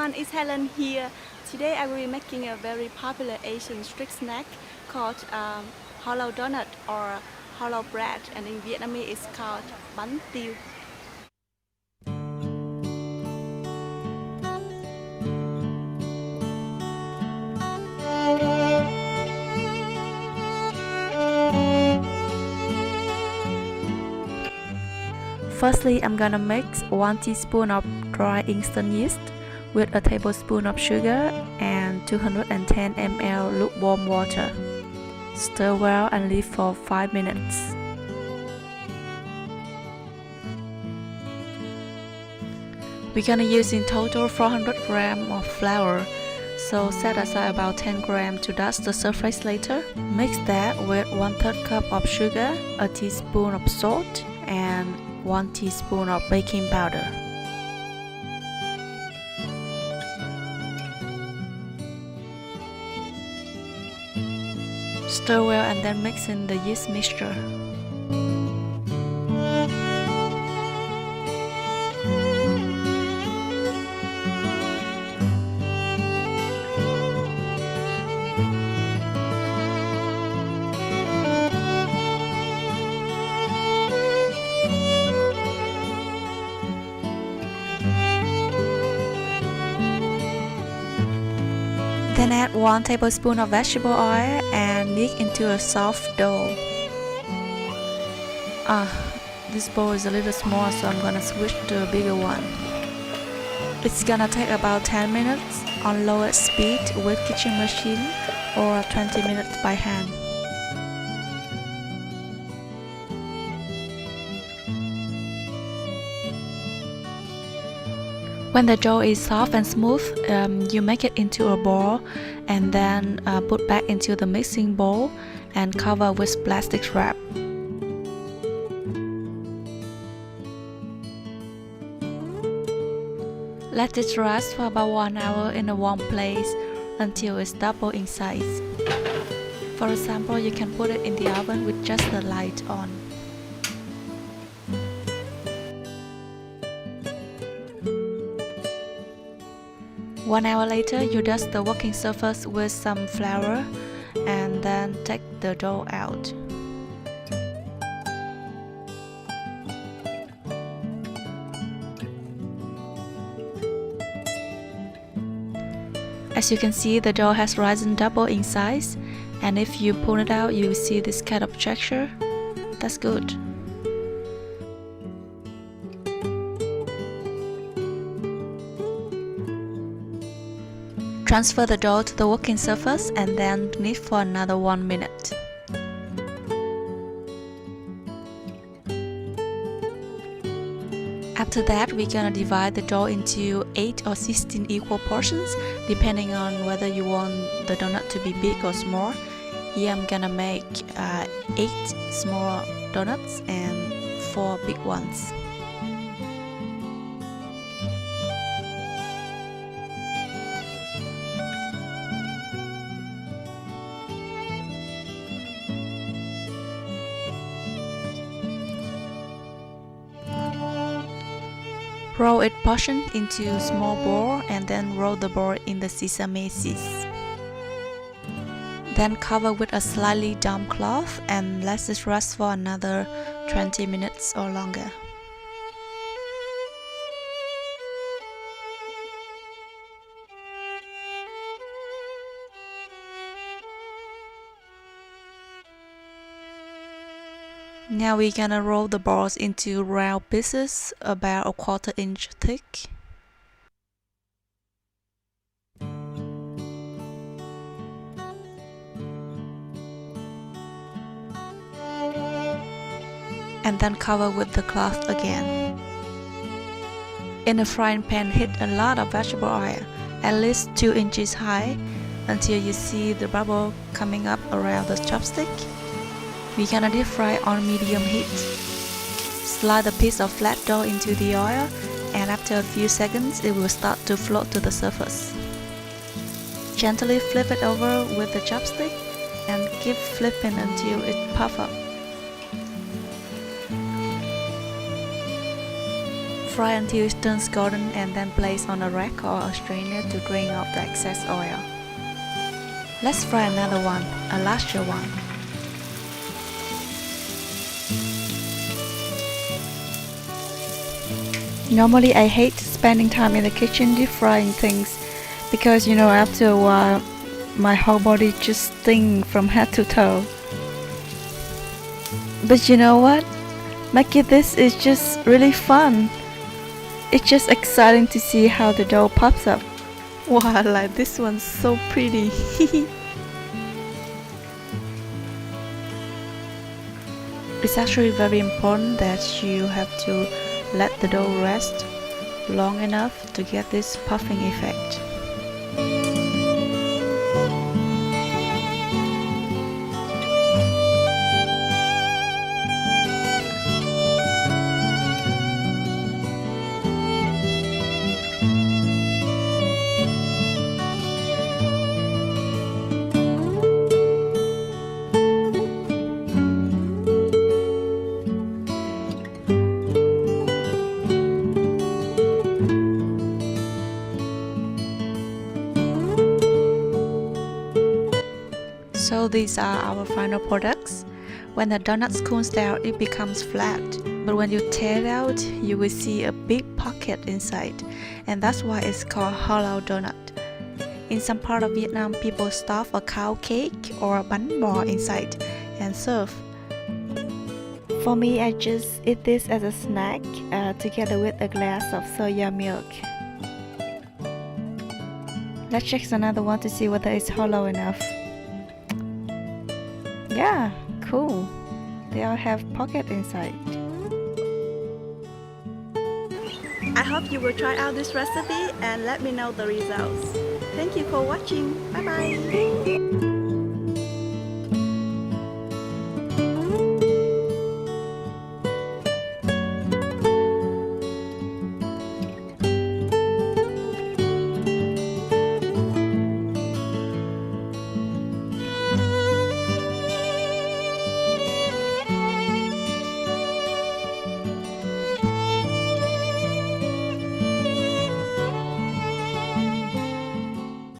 everyone, it's Helen here. Today I will be making a very popular Asian street snack called hollow donut or hollow bread, and in Vietnamese it's called Bánh, tiêu. Firstly, I'm gonna mix 1 teaspoon of dry instant yeast with a tablespoon of sugar and 210 ml lukewarm water. Stir well and leave for 5 minutes. We're gonna use in total 400 grams of flour, so set aside about 10 grams to dust the surface later. Mix that with 1/3 cup of sugar, a teaspoon of salt, and 1 teaspoon of baking powder. Stir well and then mix in the yeast mixture. Then add 1 tablespoon of vegetable oil and knead into a soft dough. This bowl is a little small, so I'm gonna switch to a bigger one. It's gonna take about 10 minutes on lower speed with kitchen machine or 20 minutes by hand. When the dough is soft and smooth, you make it into a ball and then put back into the mixing bowl and cover with plastic wrap. Let it rest for about 1 hour in a warm place until it's double in size. For example, you can put it in the oven with just the light on. One hour later, you dust the working surface with some flour and then take the dough out. As you can see, the dough has risen double in size, and if you pull it out, you will see this kind of texture. That's good. Transfer the dough to the working surface and then knead for another 1 minute. After that, we're gonna divide the dough into 8 or 16 equal portions, depending on whether you want the donut to be big or small. Here I'm gonna make 8 small donuts and 4 big ones. Roll it portion into a small ball and then roll the ball in the sesame seeds. Then cover with a slightly damp cloth and let it rest for another 20 minutes or longer. Now we're gonna roll the balls into round pieces about a 1/4 inch thick. And then cover with the cloth again. In a frying pan, heat a lot of vegetable oil, at least 2 inches high, until you see the bubble coming up around the chopstick. We're gonna deep fry on medium heat. Slide a piece of flat dough into the oil, and after a few seconds it will start to float to the surface. Gently flip it over with the chopstick and keep flipping until it puffs up. fry until it turns golden and then place on a rack or a strainer to drain off the excess oil. Let's fry another one, a larger one. Normally I hate spending time in the kitchen deep frying things because after a while my whole body just stings from head to toe. But you know what? Making this is just really fun. It's just exciting to see how the dough pops up. Wow, like this one's so pretty. It's actually very important that you have to let the dough rest long enough to get this puffing effect. So these are our final products. When the donut cools down, it becomes flat. But when you tear it out, you will see a big pocket inside. And that's why it's called hollow donut. In some part of Vietnam, people stuff a cow cake or a bánh bò inside and serve. For me, I just eat this as a snack together with a glass of soya milk. Let's check another one to see whether it's hollow enough. Yeah, cool. They all have pocket inside. I hope you will try out this recipe and let me know the results. Thank you for watching. Bye bye.